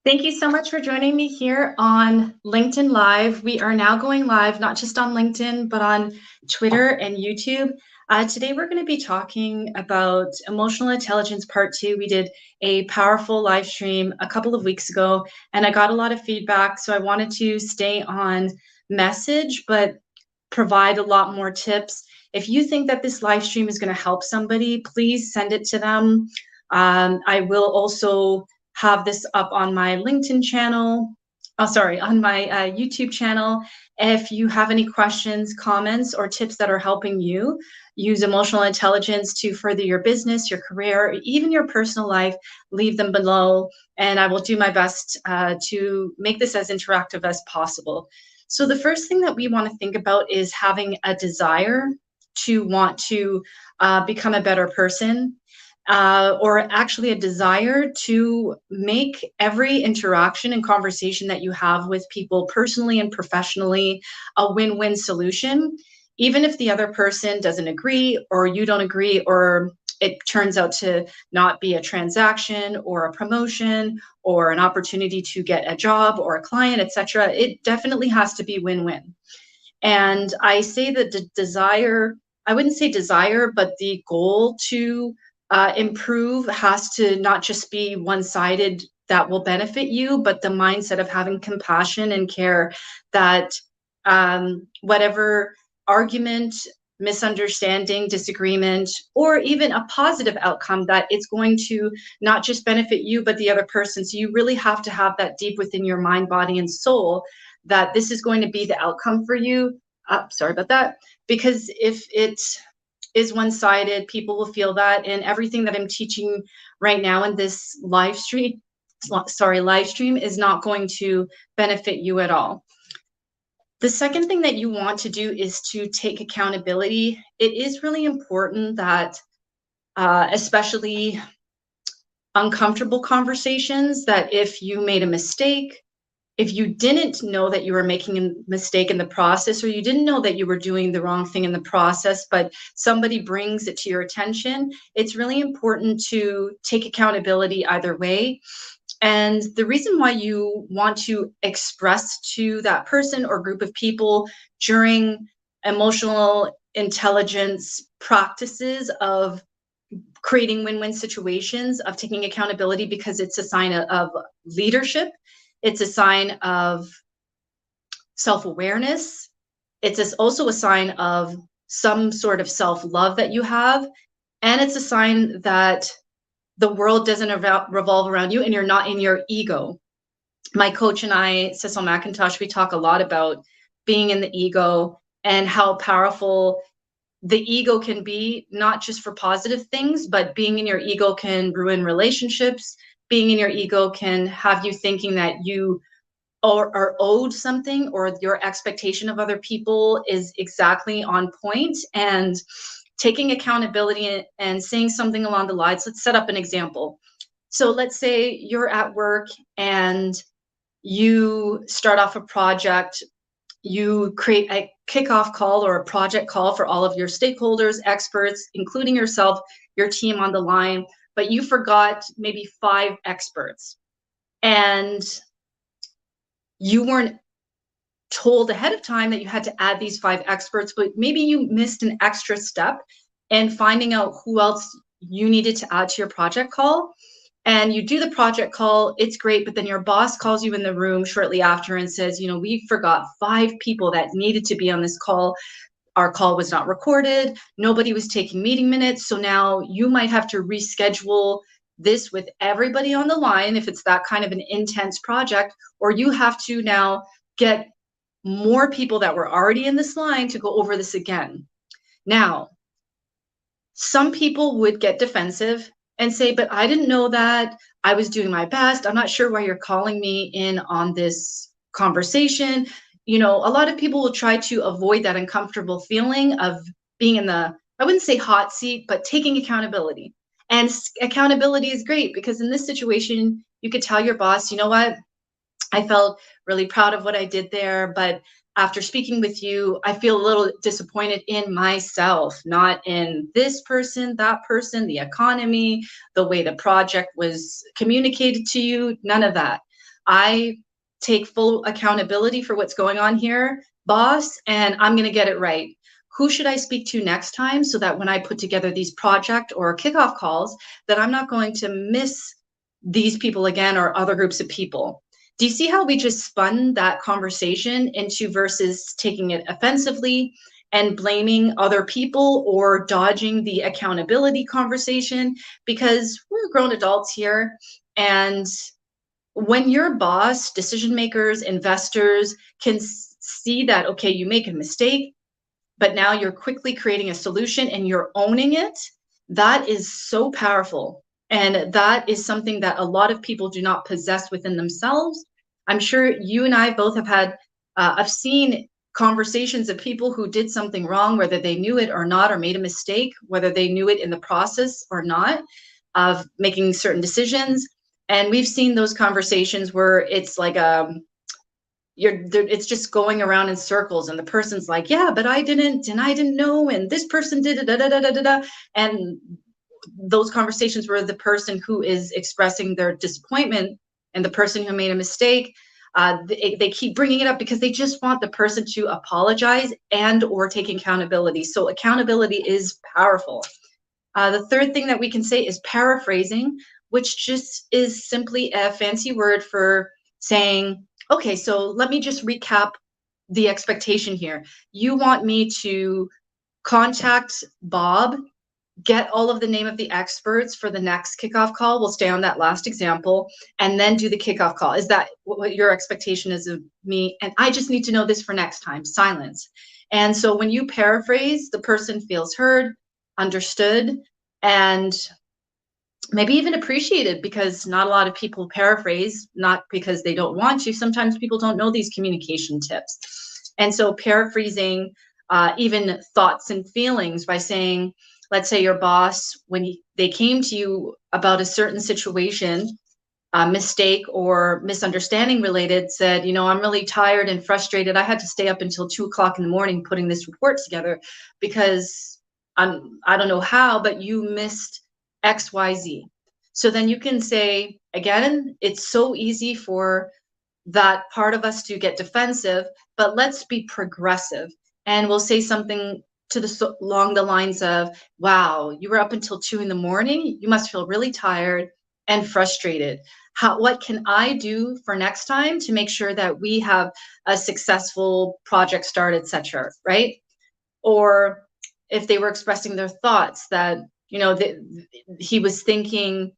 Thank you so much for joining me here on LinkedIn Live. We are now going live, not just on LinkedIn, but on Twitter and YouTube. Today, we're going to be talking about emotional intelligence part 2. We did a powerful live stream a couple of weeks ago, and I got a lot of feedback. So I wanted to stay on message, but provide a lot more tips. If you think that this live stream is going to help somebody, please send it to them. I will also have this up on my LinkedIn channel, on my YouTube channel. If you have any questions, comments, or tips that are helping you use emotional intelligence to further your business, your career, or even your personal life, leave them below, and I will do my best to make this as interactive as possible. So the first thing that we want to think about is having a desire to want to become a better person, or actually a desire to make every interaction and conversation that you have with people personally and professionally a win-win solution, even if the other person doesn't agree or you don't agree, or it turns out to not be a transaction or a promotion or an opportunity to get a job or a client, etc. It definitely has to be win-win. And I say that the desire, I wouldn't say desire, but the goal to improve has to not just be one-sided that will benefit you, but the mindset of having compassion and care that whatever argument, misunderstanding, disagreement, or even a positive outcome, that it's going to not just benefit you, but the other person. So you really have to have that deep within your mind, body, and soul that this is going to be the outcome for you. Sorry about that. Because if it is one-sided, people will feel that, and everything that I'm teaching right now in this live stream is not going to benefit you at all. The second thing that you want to do is to take accountability. It is really important that, especially uncomfortable conversations, that if you made a mistake, if you didn't know that you were making a mistake in the process, or you didn't know that you were doing the wrong thing in the process, but somebody brings it to your attention, it's really important to take accountability either way. And the reason why you want to express to that person or group of people during emotional intelligence practices of creating win-win situations, of taking accountability, because it's a sign of leadership. It's a sign of self-awareness. It's also a sign of some sort of self-love that you have. And it's a sign that the world doesn't revolve around you and you're not in your ego. My coach and I, Cecil McIntosh, we talk a lot about being in the ego and how powerful the ego can be, not just for positive things, but being in your ego can ruin relationships. Being in your ego can have you thinking that you are owed something, or your expectation of other people is exactly on point. And taking accountability and saying something along the lines, let's set up an example. So let's say you're at work and you start off a project, you create a kickoff call or a project call for all of your stakeholders, experts, including yourself, your team on the line, but you forgot maybe 5 experts. And you weren't told ahead of time that you had to add these 5 experts, but maybe you missed an extra step in finding out who else you needed to add to your project call. And you do the project call, it's great, but then your boss calls you in the room shortly after and says, you know, we forgot 5 people that needed to be on this call. Our call was not recorded. Nobody was taking meeting minutes. So now you might have to reschedule this with everybody on the line if it's that kind of an intense project, or you have to now get more people that were already in this line to go over this again. Now, some people would get defensive and say, but I didn't know that. I was doing my best. I'm not sure why you're calling me in on this conversation. You know, a lot of people will try to avoid that uncomfortable feeling of being in the, I wouldn't say hot seat, but taking accountability. And accountability is great, because in this situation, you could tell your boss, you know what, I felt really proud of what I did there, but after speaking with you, I feel a little disappointed in myself, not in this person, that person, the economy, the way the project was communicated to you, none of that. I take full accountability for what's going on here, boss, and I'm going to get it right. Who should I speak to next time so that when I put together these project or kickoff calls, that I'm not going to miss these people again or other groups of people? Do you see how we just spun that conversation into versus taking it offensively and blaming other people or dodging the accountability conversation? Because we're grown adults here, and when your boss, decision makers, investors can see that, okay, you make a mistake, but now you're quickly creating a solution and you're owning it, that is so powerful. And that is something that a lot of people do not possess within themselves. I'm sure you and I both have had, I've seen conversations of people who did something wrong, whether they knew it or not, or made a mistake, whether they knew it in the process or not of making certain decisions. And we've seen those conversations where it's like it's just going around in circles, and the person's like, yeah, but I didn't, and I didn't know, and this person did it, da, da, da, da, da, da. And those conversations where the person who is expressing their disappointment and the person who made a mistake, they keep bringing it up because they just want the person to apologize and or take accountability. So accountability is powerful. The third thing that we can say is paraphrasing, which just is simply a fancy word for saying, okay, so let me just recap the expectation here. You want me to contact Bob, get all of the name of the experts for the next kickoff call. We'll stay on that last example, and then do the kickoff call. Is that what your expectation is of me? And I just need to know this for next time. Silence. And so when you paraphrase, the person feels heard, understood, and maybe even appreciated, because not a lot of people paraphrase, not because they don't want to. Sometimes people don't know these communication tips. And so paraphrasing even thoughts and feelings by saying, let's say your boss, when they came to you about a certain situation, mistake or misunderstanding related, said, you know, I'm really tired and frustrated. I had to stay up until 2 o'clock in the morning putting this report together because I don't know how, but you missed XYZ. So then you can say, again, it's so easy for that part of us to get defensive, but let's be progressive. And we'll say something along the lines of, wow, you were up until 2 in the morning. You must feel really tired and frustrated. What can I do for next time to make sure that we have a successful project start, etc., right? Or if they were expressing their thoughts that, you know, he was thinking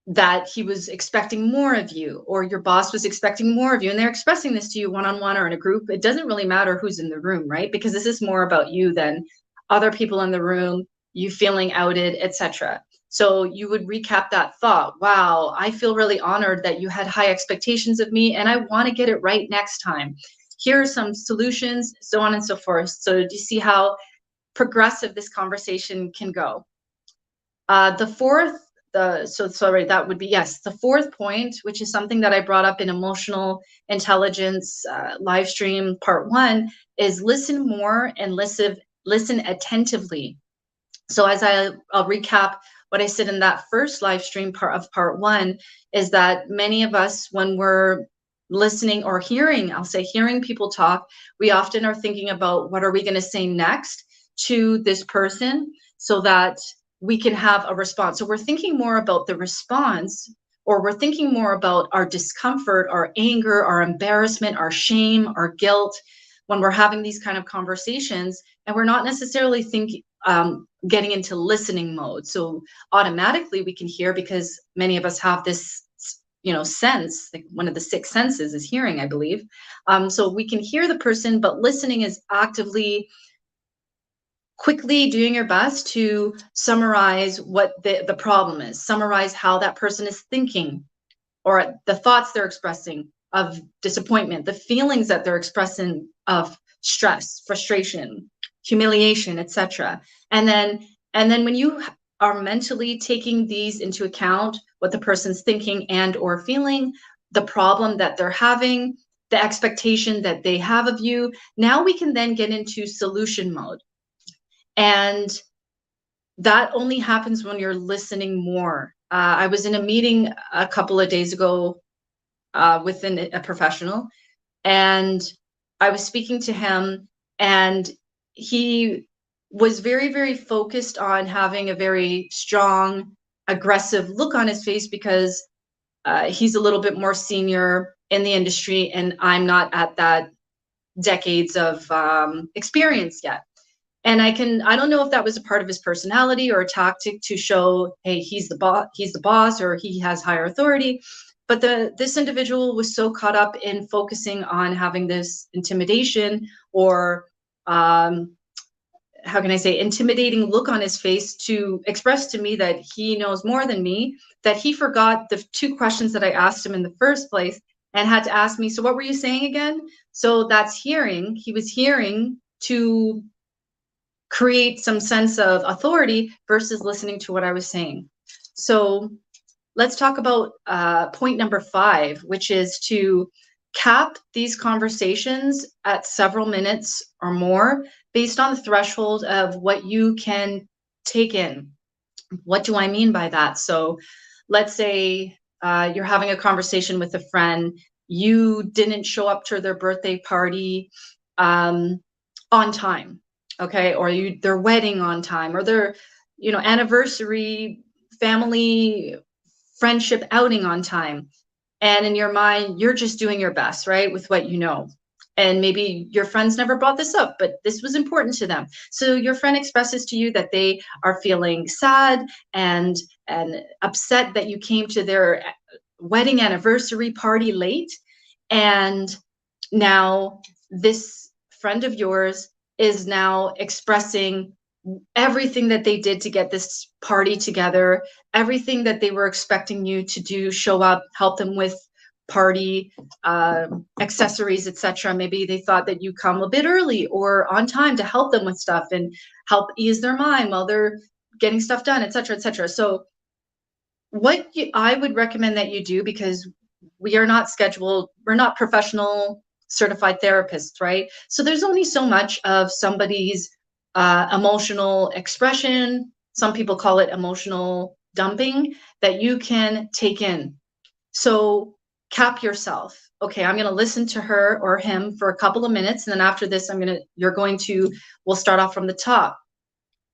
that he was expecting more of you, or your boss was expecting more of you, and they're expressing this to you one-on-one or in a group. It doesn't really matter who's in the room, right? Because this is more about you than other people in the room, you feeling outed, etc. So you would recap that thought. Wow, I feel really honored that you had high expectations of me, and I want to get it right next time. Here are some solutions, so on and so forth. So do you see how progressive this conversation can go? That would be, yes, the fourth point, which is something that I brought up in emotional intelligence live stream part 1, is listen more and listen attentively. So as I'll recap what I said in that first live stream part 1, is that many of us, when we're listening or hearing, I'll say hearing people talk, we often are thinking about what are we going to say next to this person so that we can have a response. So we're thinking more about the response, or we're thinking more about our discomfort, our anger, our embarrassment, our shame, our guilt when we're having these kind of conversations, and we're not necessarily getting into listening mode. So automatically we can hear, because many of us have this, you know, sense, like one of the 6 senses is hearing, I believe. So we can hear the person, but listening is actively, quickly doing your best to summarize what the problem is, summarize how that person is thinking, or the thoughts they're expressing of disappointment, the feelings that they're expressing of stress, frustration, humiliation, etc. And then when you are mentally taking these into account, what the person's thinking and or feeling, the problem that they're having, the expectation that they have of you, now we can then get into solution mode. And that only happens when you're listening more. I was in a meeting a couple of days ago within a professional, and I was speaking to him, and he was very, very focused on having a very strong, aggressive look on his face because he's a little bit more senior in the industry, and I'm not at that decades of experience yet. And I don't know if that was a part of his personality or a tactic to show, hey, he's the boss, or he has higher authority. But this individual was so caught up in focusing on having this intimidation, or how can I say, intimidating look on his face to express to me that he knows more than me, that he forgot the 2 questions that I asked him in the first place and had to ask me, so what were you saying again? So that's hearing. He was hearing to create some sense of authority versus listening to what I was saying. So let's talk about point number 5, which is to cap these conversations at several minutes or more based on the threshold of what you can take in. What do I mean by that? So let's say you're having a conversation with a friend. You didn't show up to their birthday party on time, okay? Or their wedding on time, or their anniversary, family, friendship outing on time. And in your mind, you're just doing your best, right, with what you know. And maybe your friends never brought this up, but this was important to them. So your friend expresses to you that they are feeling sad and upset that you came to their wedding anniversary party late. And now this friend of yours is now expressing everything that they did to get this party together, everything that they were expecting you to do, show up, help them with party accessories, etc. Maybe they thought that you come a bit early or on time to help them with stuff and help ease their mind while they're getting stuff done, etc., etc. So what I would recommend that you do, because we are not scheduled, we're not professional certified therapists, right? So there's only so much of somebody's emotional expression, some people call it emotional dumping, that you can take in. So cap yourself. Okay, I'm going to listen to her or him for a couple of minutes, and then after this, we'll start off from the top.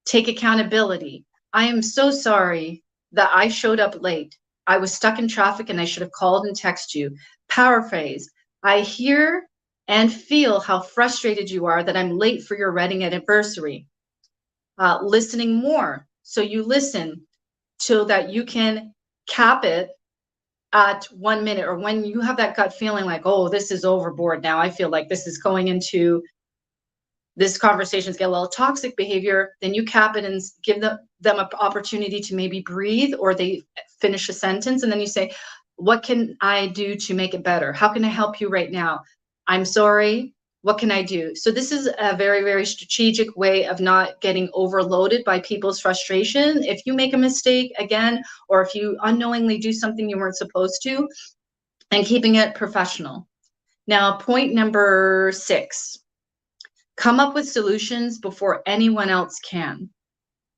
Take accountability. I am so sorry that I showed up late. I was stuck in traffic and I should have called and texted you. Paraphrase. I hear and feel how frustrated you are that I'm late for your wedding anniversary. Listening more. So you listen so that you can cap it at 1 minute, or when you have that gut feeling like, oh, this is overboard now, I feel like this is going into, this conversation's get a little toxic behavior, then you cap it and give them an opportunity to maybe breathe, or they finish a sentence, and then you say, what can I do to make it better? How can I help you right now? I'm sorry. What can I do? So this is a very, very strategic way of not getting overloaded by people's frustration. If you make a mistake again, or if you unknowingly do something you weren't supposed to, and keeping it professional. Now, point number 6, come up with solutions before anyone else can.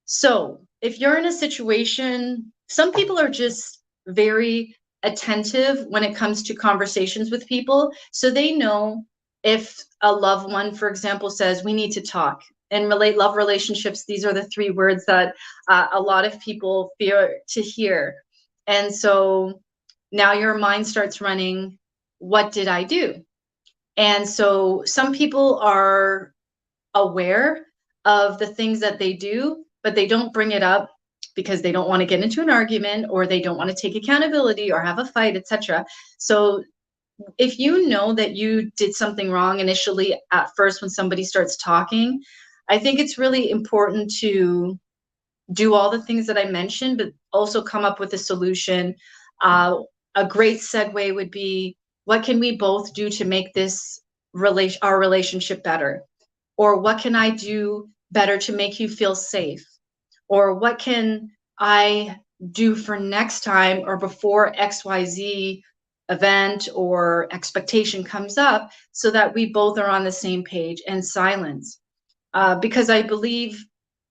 So if you're in a situation, some people are just very attentive when it comes to conversations with people. So they know if a loved one, for example, says, we need to talk. And love relationships, these are the 3 words that a lot of people fear to hear. And so now your mind starts running, what did I do? And so some people are aware of the things that they do, but they don't bring it up because they don't want to get into an argument, or they don't want to take accountability or have a fight, etc. So if you know that you did something wrong initially at first when somebody starts talking, I think it's really important to do all the things that I mentioned, but also come up with a solution. A great segue would be, what can we both do to make this our relationship better? Or what can I do better to make you feel safe? Or what can I do for next time, or before XYZ event or expectation comes up, so that we both are on the same page? And silence. Because I believe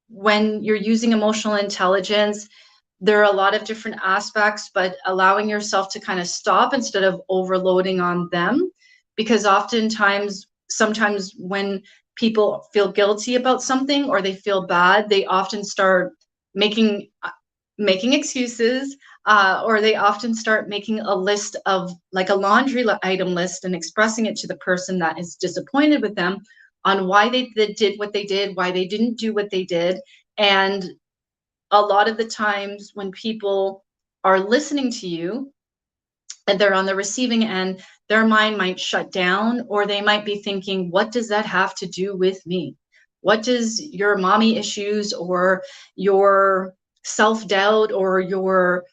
when you're using emotional intelligence, there are a lot of different aspects, but allowing yourself to kind of stop instead of overloading on them, because oftentimes, sometimes when people feel guilty about something or they feel bad, they often start making making excuses, or they often start making a list of, like, a laundry item list, and expressing it to the person that is disappointed with them on why they did what they did, why they didn't do what they did. And a lot of the times when people are listening to you and they're on the receiving end, their mind might shut down, or they might be thinking, what does that have to do with me? What does your mommy issues or your self-doubt or your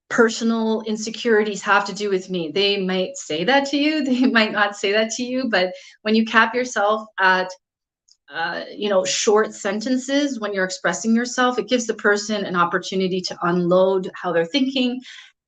personal insecurities have to do with me? They might say that to you, they might not say that to you, but when you cap yourself at short sentences when you're expressing yourself, it gives the person an opportunity to unload how they're thinking,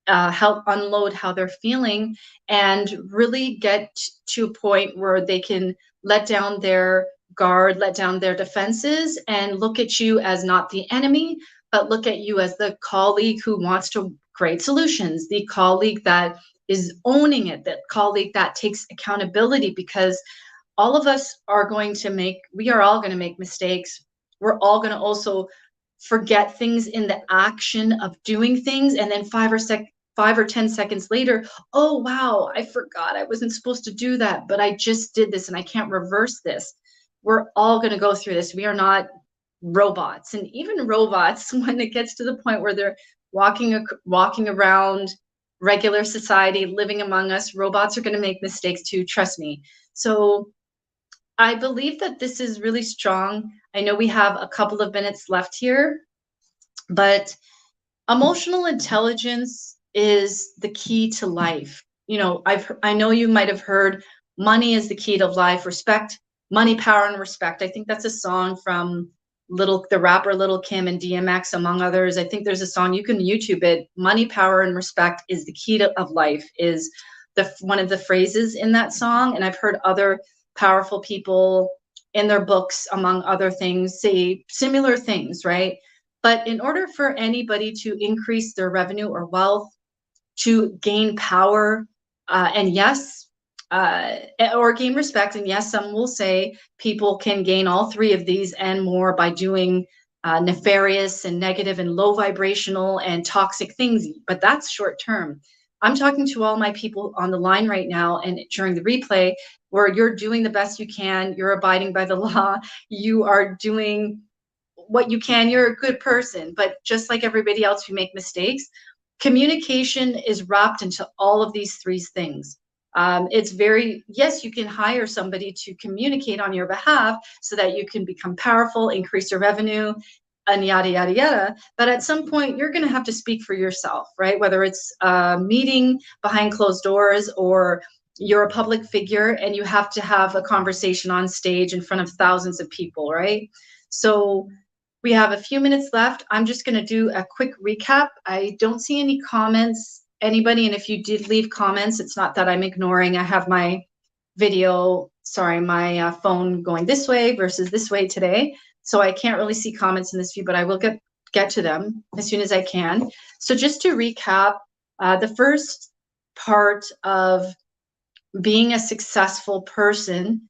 help unload how they're feeling, and really get to a point where they can let down their guard, let down their defenses, and look at you as not the enemy, but look at you as the colleague who wants to create solutions, the colleague that is owning it, that colleague that takes accountability, because all of us are going to make, we are all going to make mistakes. We're all going to also forget things in the action of doing things, and then 5 or 10 seconds later, oh wow, I forgot I wasn't supposed to do that, but I just did this and I can't reverse this. We're all going to go through this. We are not robots. And even robots, when it gets to the point where they're walking around regular society, living among us, robots are going to make mistakes too, trust me. So I believe that this is really strong. I know we have a couple of minutes left here, but emotional intelligence is the key to life. I know you might have heard money is the key to life, respect, money, power, and respect. I think that's a song from the rapper Little Kim and DMX, among others. I think there's a song, you can YouTube it. Money, power, and respect is the key of life is one of the phrases in that song. And I've heard other powerful people in their books, among other things, say similar things, right? But in order for anybody to increase their revenue or wealth, to gain power, and yes, or gain respect, and yes, some will say people can gain all three of these and more by doing nefarious and negative and low vibrational and toxic things, but that's short term. I'm talking to all my people on the line right now and during the replay, where you're doing the best you can, you're abiding by the law, you are doing what you can, you're a good person, but just like everybody else, we make mistakes. Communication is wrapped into all of these three things. It's yes, you can hire somebody to communicate on your behalf so that you can become powerful, increase your revenue, and yada, yada, yada. But at some point, you're going to have to speak for yourself, right? Whether it's a meeting behind closed doors or you're a public figure and you have to have a conversation on stage in front of thousands of people, right? So we have a few minutes left. I'm just going to do a quick recap. I don't see any comments, anybody. And if you did leave comments, it's not that I'm ignoring. I have my my phone going this way versus this way today. So I can't really see comments in this view, but I will get to them as soon as I can. So just to recap, the first part of being a successful person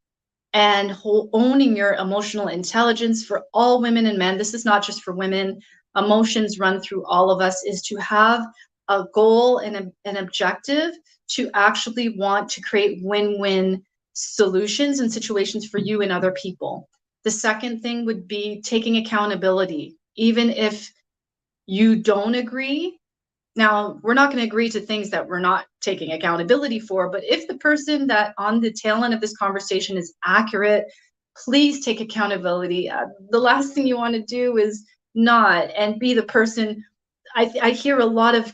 and owning your emotional intelligence for all women and men, this is not just for women, emotions run through all of us, is to have a goal and an objective to actually want to create win-win solutions and situations for you and other people. The second thing would be taking accountability. Even if you don't agree, now, we're not going to agree to things that we're not taking accountability for, but if the person that on the tail end of this conversation is accurate, please take accountability. The last thing you want to do is not, and be the person. I hear a lot of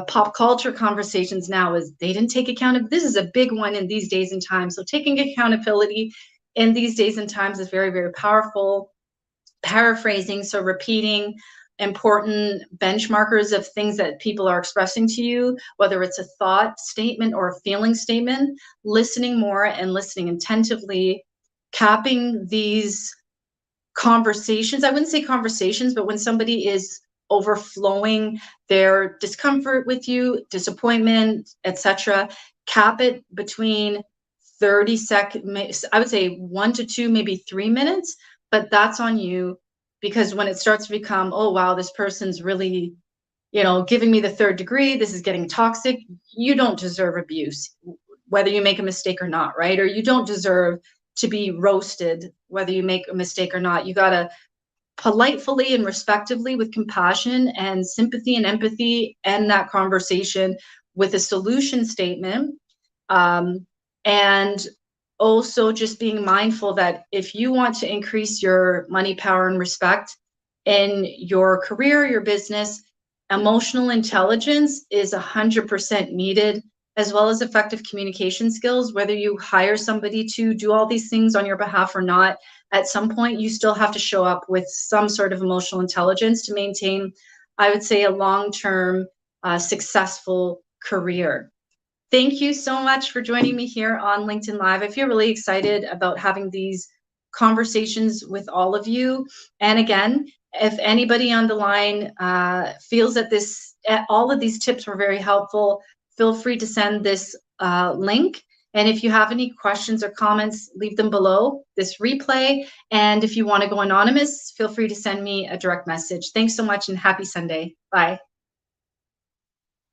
pop culture conversations now is they didn't take accountability. This is a big one in these days and times. So taking accountability in these days and times is very, very powerful. Paraphrasing, so repeating important benchmarkers of things that people are expressing to you, whether it's a thought statement or a feeling statement, listening more and listening attentively, capping these conversations. I wouldn't say conversations, but when somebody is overflowing their discomfort with you, disappointment, etc., cap it between 30 seconds, I would say 1 to 2, maybe 3 minutes, but that's on you. Because when it starts to become, oh wow, this person's really, giving me the third degree, this is getting toxic, you don't deserve abuse, whether you make a mistake or not, right? Or you don't deserve to be roasted, whether you make a mistake or not. You got to politely and respectively, with compassion and sympathy and empathy, end that conversation with a solution statement. And also just being mindful that if you want to increase your money, power, and respect in your career, your business, emotional intelligence is 100% needed, as well as effective communication skills. Whether you hire somebody to do all these things on your behalf or not, at some point you still have to show up with some sort of emotional intelligence to maintain, I would say, a long-term successful career. Thank you so much for joining me here on LinkedIn Live. I feel really excited about having these conversations with all of you. And again, if anybody on the line feels that all of these tips were very helpful, feel free to send this link. And if you have any questions or comments, leave them below this replay. And if you want to go anonymous, feel free to send me a direct message. Thanks so much and happy Sunday. Bye.